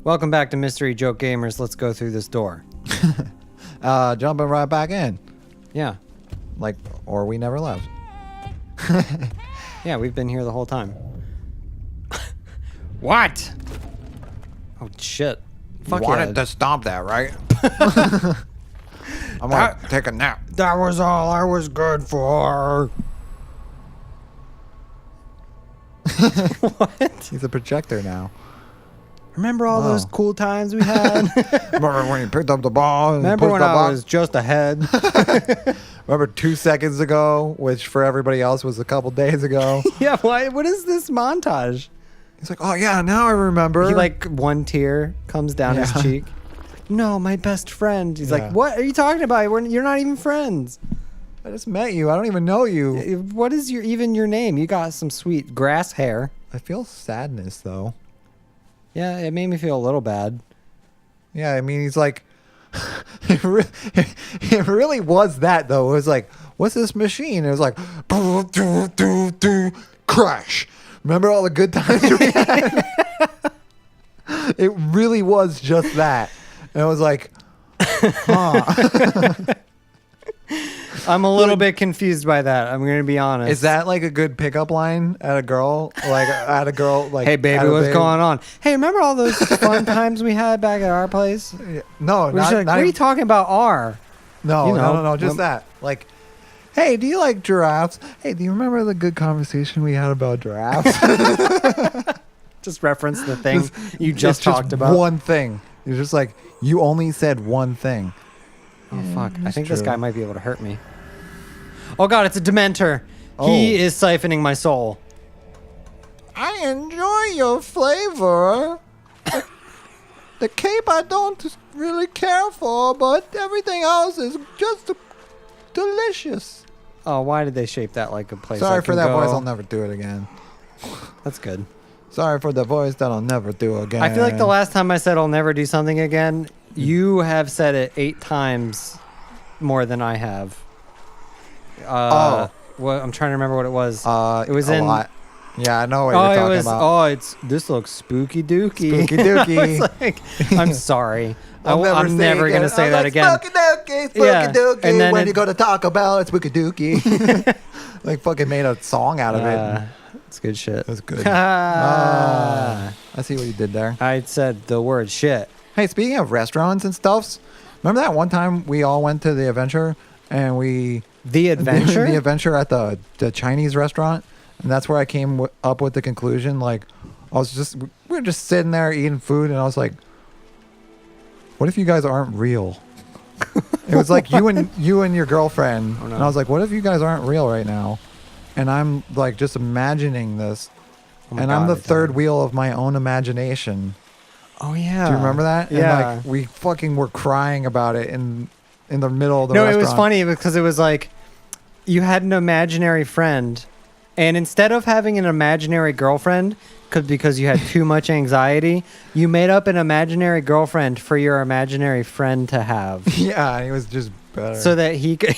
Welcome back to Mystery Joke Gamers. Let's go through this door. Jumping right back in. Yeah. Or we never left. Yeah, we've been here the whole time. What? Oh, shit. Fuck you wanted yeah. to stop that, right? I'm gonna take a nap. That was all I was good for. What? He's a projector now. Remember all those cool times we had? Remember when you picked up the ball? And Remember pushed when the I ball? was just ahead? Remember 2 seconds ago, which for everybody else was a couple days ago? Yeah, what is this montage? He's like, oh yeah, now I remember. He one tear comes down his cheek. No, my best friend. He's like, what are you talking about? You're not even friends. I just met you. I don't even know you. What is your name? You got some sweet grass hair. I feel sadness though. Yeah, it made me feel a little bad. Yeah, I mean, he's like, it really was that though. It was like, what's this machine? It was like, crash. Remember all the good times we had? It really was just that. And I was like, huh. I'm a little bit confused by that. I'm going to be honest. Is that like a good pickup line at a girl? Hey, baby, what's going on? Hey, remember all those fun times we had back at our place? No, what are you talking about, R? No, just that. Like, hey, do you like giraffes? Hey, do you remember the good conversation we had about giraffes? Just reference the thing you just talked about. One thing. You're just like, you only said one thing. Oh, fuck. I think this guy might be able to hurt me. Oh, God, it's a Dementor. Oh. He is siphoning my soul. I enjoy your flavor. The cape I don't really care for, but everything else is just delicious. Oh, why did they shape that like a place? Sorry for that voice. I'll never do it again. That's good. Sorry for the voice that I'll never do again. I feel like the last time I said I'll never do something again, you have said it 8 times more than I have. Well, I'm trying to remember what it was. It was a lot. Yeah, I know what you're talking about. This looks spooky dookie. Spooky dookie. I'm sorry. I'm never going to say that again. Spooky dookie. And then when you go to Taco Bell, it's spooky dookie. Like fucking made a song out of it. It's good shit. That's good. I see what you did there. I said the word shit. Hey, speaking of restaurants and stuffs, remember that one time we all went to the Adventure and The Adventure? The Adventure at the Chinese restaurant? And that's where I came up with the conclusion. Like, we were just sitting there eating food, and I was like, what if you guys aren't real? It was like you and your girlfriend. Oh, no. And I was like, what if you guys aren't real right now? And I'm like just imagining this. And I'm the third wheel of my own imagination. Oh, yeah. Do you remember that? Yeah. And we fucking were crying about it in the middle of the restaurant. No, it was funny because it was like you had an imaginary friend, and instead of having an imaginary girlfriend, because you had too much anxiety, you made up an imaginary girlfriend for your imaginary friend to have. Yeah, it was just better. So that he could,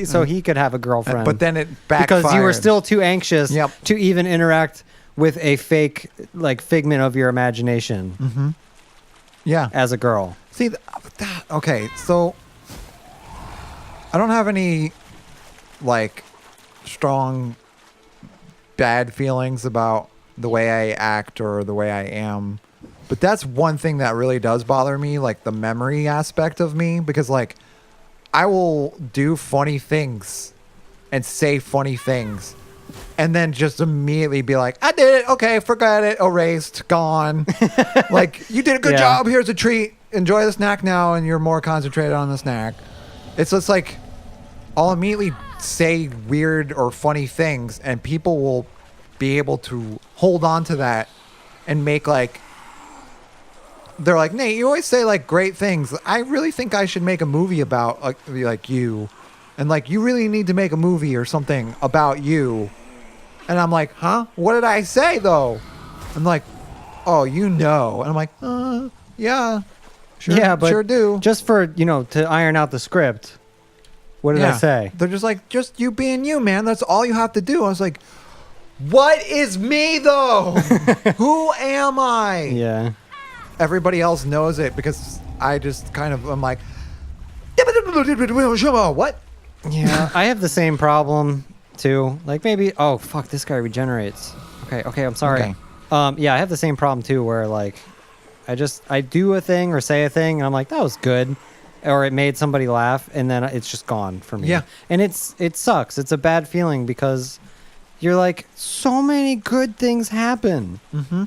so he could have a girlfriend. But then it backfired. Because you were still too anxious to even interact with a fake, figment of your imagination. Mm-hmm. Yeah. As a girl. See, okay, so I don't have any, strong bad feelings about the way I act or the way I am. But that's one thing that really does bother me, the memory aspect of me, because, I will do funny things and say funny things and then just immediately be like, I did it. Okay, forget it. Erased. Gone. You did a good job. Here's a treat. Enjoy the snack now, and you're more concentrated on the snack. It's just I'll immediately say weird or funny things, and people will be able to hold on to that and make they're like, Nate, you always say great things. I really think I should make a movie about you, and you really need to make a movie or something about you. And I'm like, huh? What did I say though? I'm like, oh, and I'm like, yeah, sure, yeah, but sure do. Just for to iron out the script. What did I say? They're just just you being you, man. That's all you have to do. I was like, what is me though? Who am I? Yeah. everybody else knows it because I just kind of I'm like, what? Yeah, I have the same problem too. Like maybe, oh fuck, this guy regenerates. Okay, I'm sorry. Okay. Yeah, I have the same problem too, where like, I do a thing or say a thing, and I'm like, that was good, or it made somebody laugh, and then it's just gone for me. Yeah. And it sucks. It's a bad feeling because you're like, so many good things happen, Mm-hmm.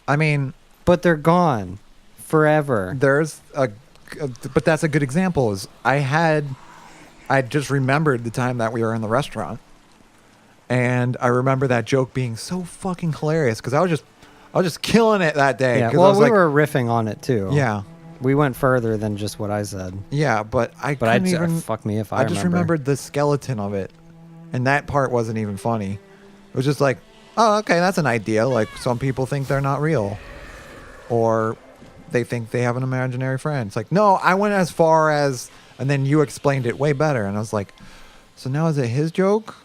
I mean, but they're gone forever. there's but that's a good example. Is I just remembered the time that we were in the restaurant, and I remember that joke being so fucking hilarious because I was just killing it that day. Yeah, 'cause I well, was we like, were riffing on it too. yeah, We went further than just what I said. yeah, but I But couldn't even. fuck me if I just remembered the skeleton of it, and that part wasn't even funny. It was just like, oh, okay, that's an idea. Like some people think they're not real, or they think they have an imaginary friend. It's like, no, I went as far as, and then you explained it way better, and I was like, so now is it his joke?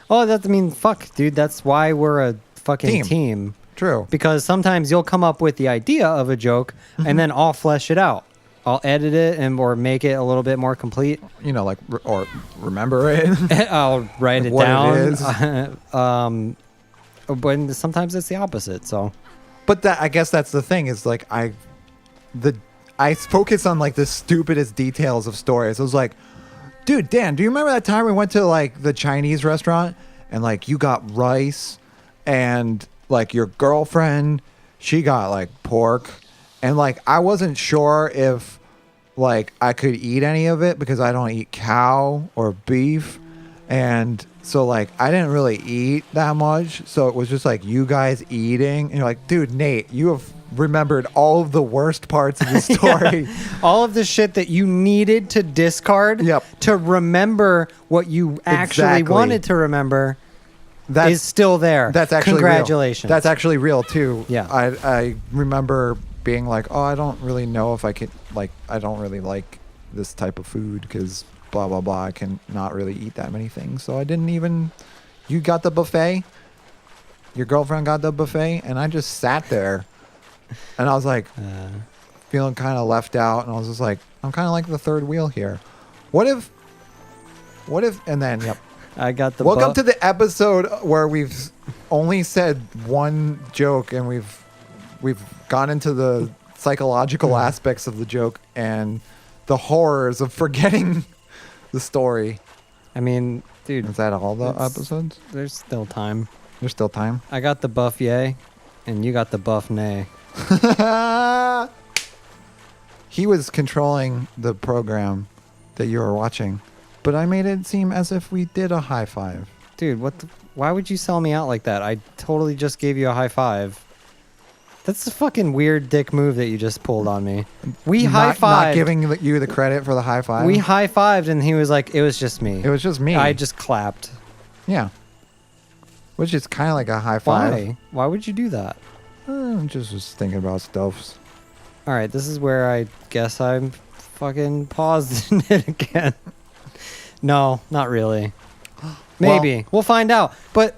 Oh, I mean, fuck, dude. That's why we're a fucking team. True. Because sometimes you'll come up with the idea of a joke, and then I'll flesh it out. I'll edit it or make it a little bit more complete. You know, like or remember it. I'll write Like it what it down. is. But sometimes it's the opposite. So But that I guess that's the thing is like I focus on like the stupidest details of stories. I was like, dude, Dan, do you remember that time we went to like the Chinese restaurant and like you got rice and like your girlfriend, she got like pork and like I wasn't sure if like I could eat any of it because I don't eat cow or beef. And so like I didn't really eat that much. So it was just like you guys eating and you're like, dude, Nate, you have remembered all of the worst parts of the story. all of the shit that you needed to discard to remember what you actually wanted to remember is still there. That's actually congratulations. Real. That's actually real too. Yeah. I remember being like, oh, I don't really know if I could like I don't really like this type of food because blah blah blah. I can not really eat that many things, so I didn't even. You got the buffet. Your girlfriend got the buffet, and I just sat there, and I was like, feeling kind of left out, and I was just like, I'm kind of like the third wheel here. What if? And then, yep. I got the. Welcome to the episode where we've only said one joke, and we've gone into the psychological aspects of the joke and the horrors of forgetting the story. I mean, dude. Is that all the episodes? There's still time. There's still time. I got the buff yay, and you got the buff nay. He was controlling the program that you were watching, but I made it seem as if we did a high five. Dude, why would you sell me out like that? I totally just gave you a high five. That's a fucking weird dick move that you just pulled on me. We high-fived. Not giving you the credit for the high five. We high-fived and he was like, it was just me. It was just me. I just clapped. Yeah. Which is kind of like a high five. Why? Why would you do that? I just was thinking about stuff. All right, this is where I guess I'm fucking paused it again. No, not really. Maybe. We'll find out. But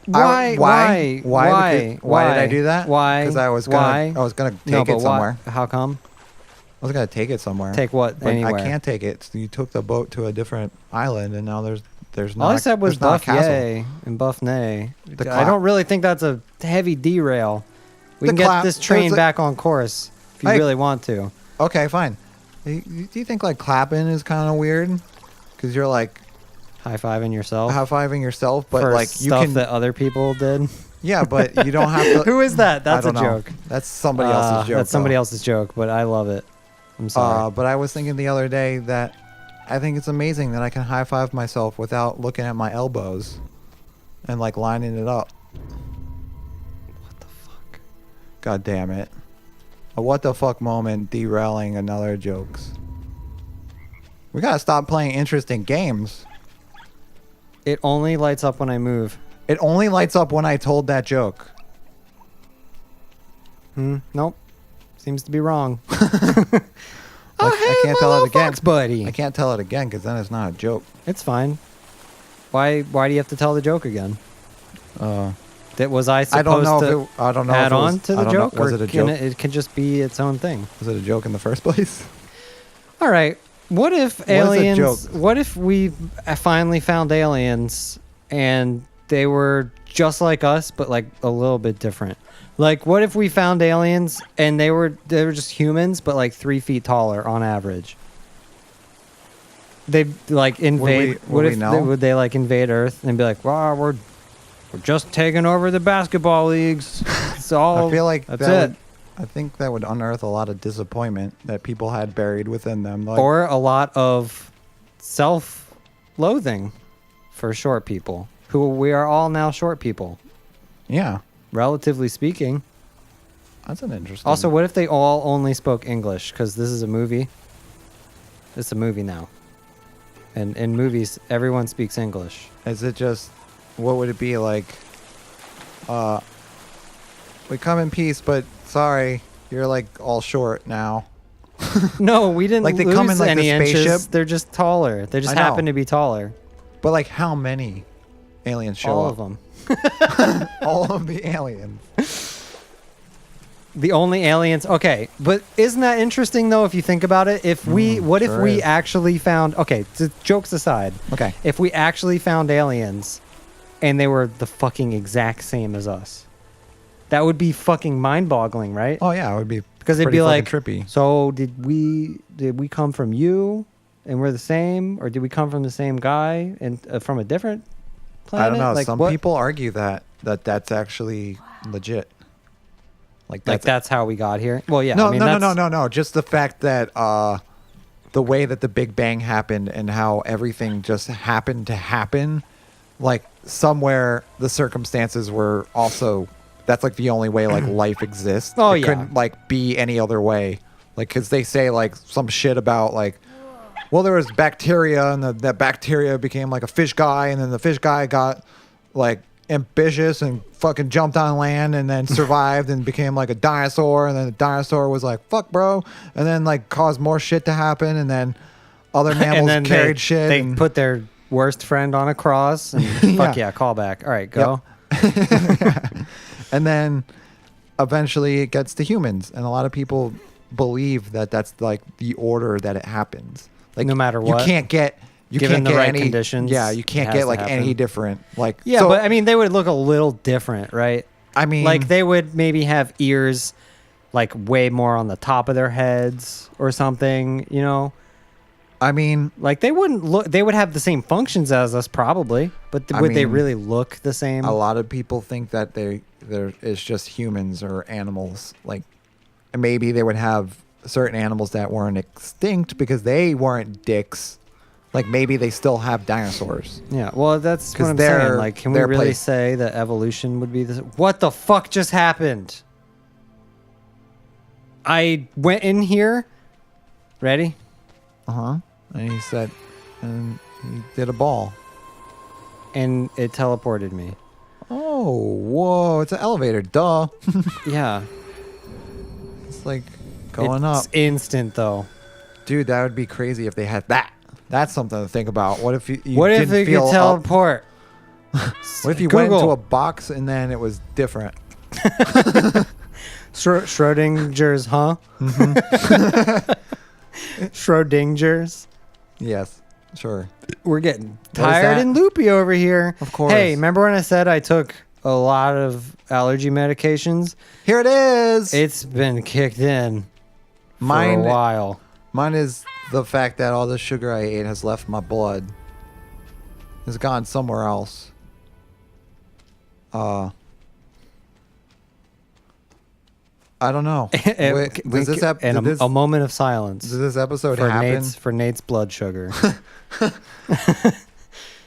why did I do that? Why? Because I was gonna take it somewhere. How come? I was gonna take it somewhere. Take what? But anywhere. I can't take it. So you took the boat to a different island, and now there's not. All I said was not a buff castle. yay and buff nay. I don't really think that's a heavy derail. We can get this train back on course if you really want to. Okay, fine. Do you think like clapping is kind of weird? Because you're like high-fiving yourself. High-fiving yourself, but for like you stuff can that other people did. Yeah, but you don't have to. Who is that? That's a joke. That's somebody else's joke. That's somebody else's joke, but I love it. I'm sorry. But I was thinking the other day that I think it's amazing that I can high-five myself without looking at my elbows and like lining it up. What the fuck? God damn it. A what the fuck moment derailing another jokes. We gotta stop playing interesting games. It only lights up when I move. It only lights up when I told that joke. Nope. Seems to be wrong. I can't tell it again. Fox buddy. I can't tell it again because then it's not a joke. It's fine. Why do you have to tell the joke again? That was I I don't supposed know to I don't know add if it was, on to I the don't know. joke, Was or it a joke? it can just be its own thing? Was it a joke in the first place? All right. What if What is a aliens? joke? What if we finally found aliens and they were just like us, but like a little bit different? Like, what if we found aliens and they were just humans, but like 3 feet taller on average? They like invade. Would we know? Would they like invade Earth and be like, "Wow, we're just taking over the basketball leagues"? It's all. I feel like that's that it. would, I think that would unearth a lot of disappointment that people had buried within them. Like, Or a lot of self-loathing for short people, who we are all now short people, yeah, relatively speaking. that's an interesting. Also, what if they all only spoke English? Because this is a movie. It's a movie now. And in movies, everyone speaks English. is it just, what would it be like? We come in peace, but sorry, you're like all short now. No, we didn't Like they lose come in, like, any the spaceship? inches. They're just taller. They just I know. happen to be taller. But like, how many aliens show All up? of them. All of the aliens. The only aliens. Okay, but isn't that interesting though? If you think about it, if we, what if sure we is. actually found? Okay, jokes aside. Okay. If we actually found aliens, and they were the fucking exact same as us, that would be fucking mind-boggling, right? Oh yeah, it would be Because they'd pretty be fucking like, trippy. so did we come from you, and we're the same, or did we come from the same guy and from a different planet? I don't know. Like, Some what- people argue that's actually legit. Like that's how we got here. Well, yeah. no, I mean, no. Just the fact that the way that the Big Bang happened and how everything just happened to happen, like somewhere the circumstances were also. That's like the only way like life exists. Oh, it yeah. couldn't like be any other way. Like, because they say like some shit about like, well, there was bacteria and that bacteria became like a fish guy, and then the fish guy got like ambitious and fucking jumped on land and then survived and became like a dinosaur, and then the dinosaur was like, fuck bro, and then like caused more shit to happen, and then other mammals and then carried shit. They and, put their worst friend on a cross, and fuck yeah, call back. All right, go. and then eventually it gets to humans, and a lot of people believe that that's like the order that it happens. Like No matter what, you can't get given the get right any conditions, Yeah, you it can't has get to like any happen. different. Like Yeah, so, but I mean, they would look a little different, right? I mean, Like they would maybe have ears, like way more on the top of their heads or something. You know, I mean, like they wouldn't look. They would have the same functions as us, probably, but I would they mean, really look the same? a lot of people think that there is just humans or animals. Like maybe they would have certain animals that weren't extinct because they weren't dicks. Like maybe they still have dinosaurs. Yeah, well, that's what 'Cause I'm they're- saying. Like, can we they're really placed- say that evolution would be this? What the fuck just happened? I went in here. Ready? And he said, and he did a ball. And it teleported me. Oh, whoa! It's an elevator. Duh. Yeah. It's like going up, It's instant though. dude. That would be crazy if they had that. That's something to think about. What if you What if didn't they feel could up? teleport? What if you went into Google. a box and then it was different? Schrodinger's, huh? Schrodinger's. Yes, sure. We're getting What is tired that? and loopy over here. Of course. Hey, remember when I said I took a lot of allergy medications? Here it is. It's been kicked in for Mine- a while. Mine is the fact that all the sugar I ate has left my blood. It's gone somewhere else. I don't know. Wait, does this and did this- a moment of silence does this episode for happen? Nate's blood sugar.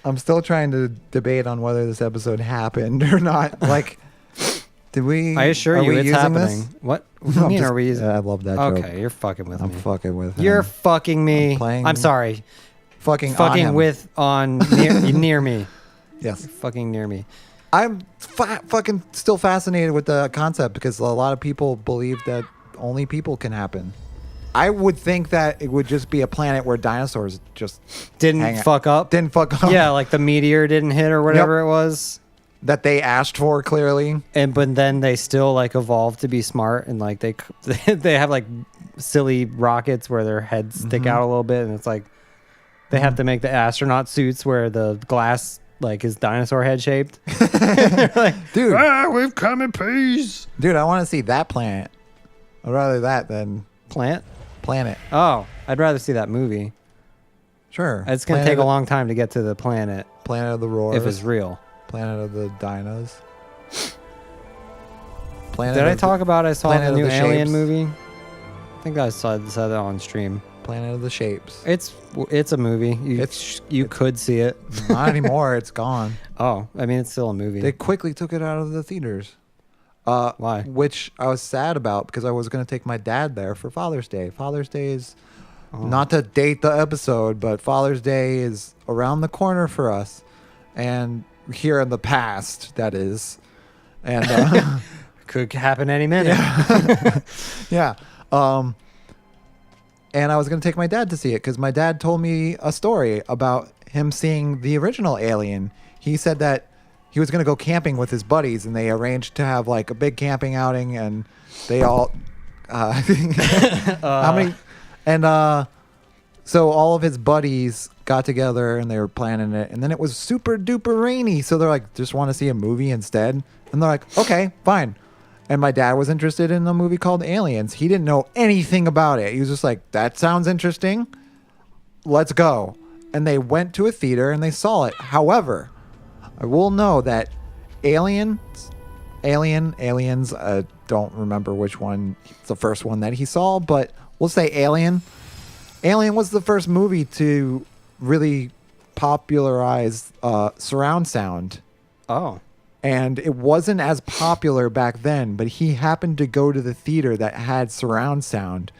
I'm still trying to debate on whether this episode happened or not. Like, did we? I assure are you, we it's using happening. This? What do No, you I'm mean? just- Are we using? I love that joke. Okay, you're fucking with I'm me. fucking with him. You're fucking me. I'm playing- I'm sorry. fucking on Fucking him. with on near me. Yes. Fucking near me. I'm fucking still fascinated with the concept because a lot of people believe that only people can happen. I would think that it would just be a planet where dinosaurs just Didn't hang out. fuck up. Didn't fuck up. Yeah, like the meteor didn't hit or whatever it was. that they asked for clearly. But then they still like evolve to be smart, and like they have like silly rockets where their heads stick out a little bit, and it's like they have to make the astronaut suits where the glass like is dinosaur head shaped. Like, dude, we've come in peace. Dude, I want to see that planet. I'd rather that than Planet. Oh, I'd rather see that movie. Sure. It's gonna take a long time to get to the planet. Planet of the Roars. If it's real. Planet of the Dinos. Did I talk about I saw the new Alien Shapes. movie? I think I said that on stream. Planet of the Shapes. It's a movie. You could see it. Not anymore. It's gone. Oh, I mean, it's still a movie. They quickly took it out of the theaters. Why? Which I was sad about because I was going to take my dad there for Father's Day. Father's Day is, not to date the episode, but Father's Day is around the corner for us. And here in the past, that is. And could happen any minute. Yeah. And I was going to take my dad to see it because my dad told me a story about him seeing the original Alien. He said that he was going to go camping with his buddies, and they arranged to have like a big camping outing, and they all, how many? And so all of his buddies got together and they were planning it, and then it was super duper rainy, so they're like, just want to see a movie instead, and they're like, okay, fine. And my dad was interested in a movie called Aliens. He didn't know anything about it. He was just like, that sounds interesting. Let's go. And they went to a theater and they saw it. However, I will know that Aliens, I don't remember which one, the first one that he saw, but we'll say Alien. Alien was the first movie to really popularize surround sound. Oh. And it wasn't as popular back then, but he happened to go to the theater that had surround sound.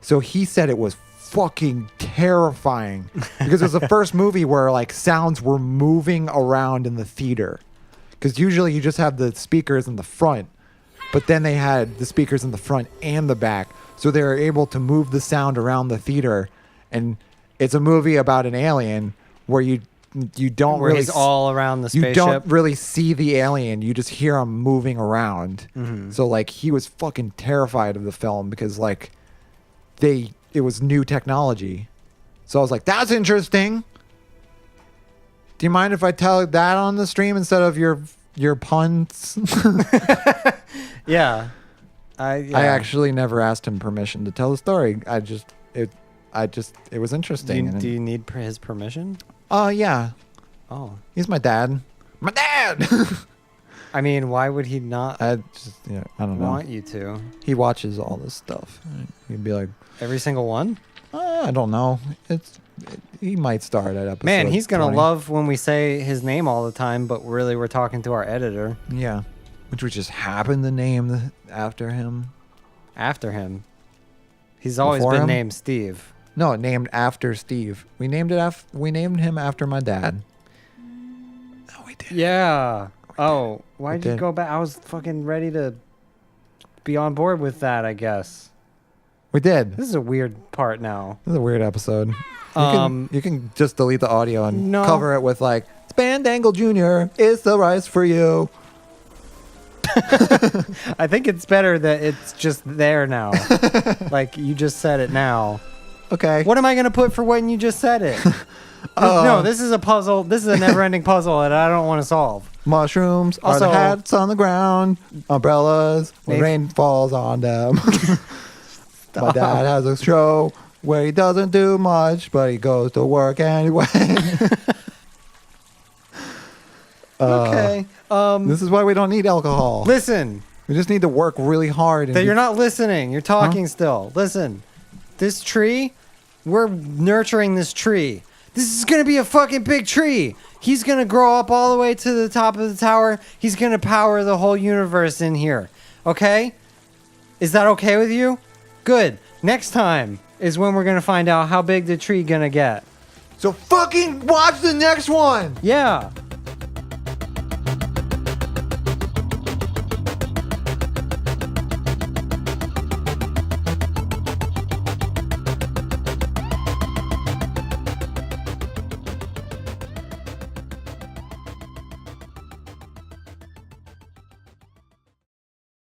So he said it was fucking terrifying because it was the first movie where like sounds were moving around in the theater. Because usually you just have the speakers in the front, but then they had the speakers in the front and the back. So they were able to move the sound around the theater. And it's a movie about an alien where you don't where really he's all around the spaceship. You don't really see the alien. You just hear him moving around. Mm-hmm. So like he was fucking terrified of the film because like it was new technology. So I was like, that's interesting. Do you mind if I tell that on the stream instead of your puns? Yeah. I actually never asked him permission to tell the story. It was interesting. Do you need his permission? Yeah. Oh. He's my dad. My dad! I mean, why would he not I don't know. want you to? He watches all this stuff. He'd be like... Every single one? I don't know. He might start at episode Man, he's going 20. to love when we say his name all the time, but really we're talking to our editor. Yeah. Which we just happened to name after him. After him. He's always Before been him? named Steve. No, named after Steve. We named him after my dad. No, we didn't. Yeah. Oh, why'd you did. go back? I was fucking ready to be on board with that, I guess. We did. This is a weird part now. This is a weird episode. You can just delete the audio and cover it with like, Spandangle Jr. is the rice for you. I think it's better that it's just there now. Like you just said it now. Okay. What am I going to put for when you just said it? No, this is a puzzle. This is a never-ending puzzle that I don't want to solve. Mushrooms are Also- the hats on the ground. Umbrellas when rain falls on them. My dad has a show where he doesn't do much, but he goes to work anyway. Okay. This is why we don't need alcohol. Listen. We just need to work really hard. And That you're not listening. You're talking still. Listen. This tree, we're nurturing this tree. This is going to be a fucking big tree. He's going to grow up all the way to the top of the tower. He's going to power the whole universe in here. Okay? Is that okay with you? Good. Next time is when we're going to find out how big the tree going to get. So fucking watch the next one. Yeah.